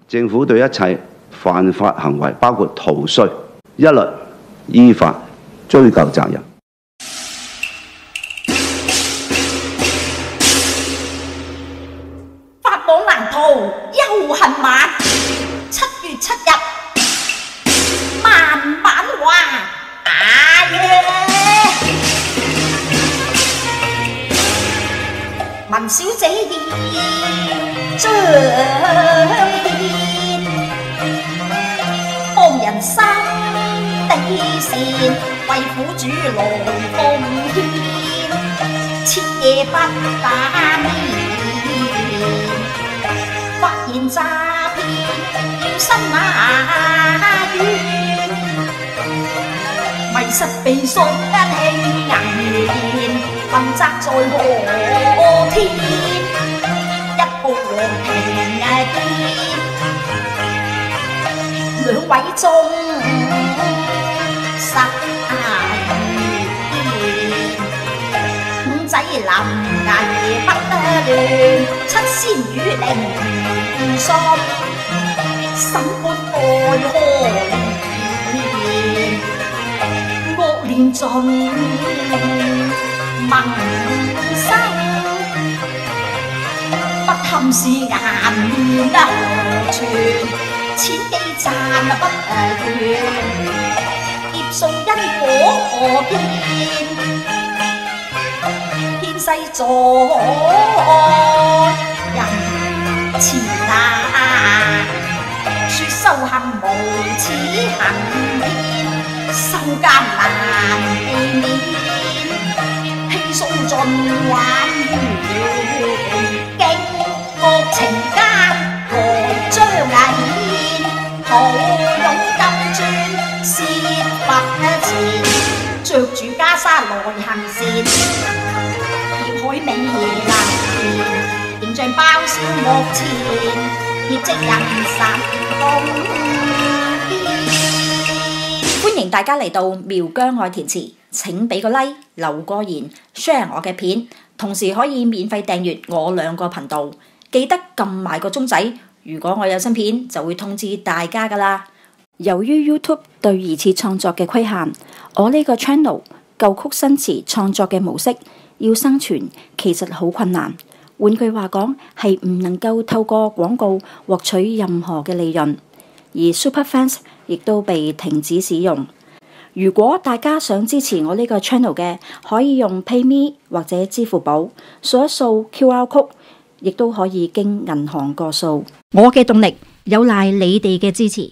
政府對一切犯法行為，包括逃稅，一律依法追究責任。法網難逃休恨晚，7月7日慢慢話文小姐現彰顯，幫人生地善，為苦主來奉獻，徹夜不打眠，發現詐騙要伸那冤，迷失被索恩輕銀，問責在何天？一步和平見，兩位中實言，五仔臨危不亂，七仙與靈數，審判愛河連，惡念盡萌生，不堪是顏面何存，千機賺不斷，劫數因果何變，天世在人前說修行無此行遍，修艱難避免，輕鬆盡玩完，經惡情間何將危，豪勇金磚涉佛前，着住袈裟來行善，業海美能見，形象爆笑幕前，業績人神共歡迎大家嚟到苗疆愛填詞，請俾個 like， 留個言 ，share 我嘅片，同時可以免費訂閱我2個頻道，記得撳埋個鐘仔，如果我有新片就會通知大家噶啦。由於 YouTube 對2次創作嘅規限，我呢個 channel 舊曲新詞創作嘅模式要生存其實好困難，換句話講係唔能夠透過廣告獲取任何嘅利潤，而 Superfans 亦都被停止使用。如果大家想支持我呢個 channel 嘅，可以用 PayMe 或者支付寶掃一掃 QR code， 亦都可以經銀行過數。我嘅動力有賴你哋嘅支持。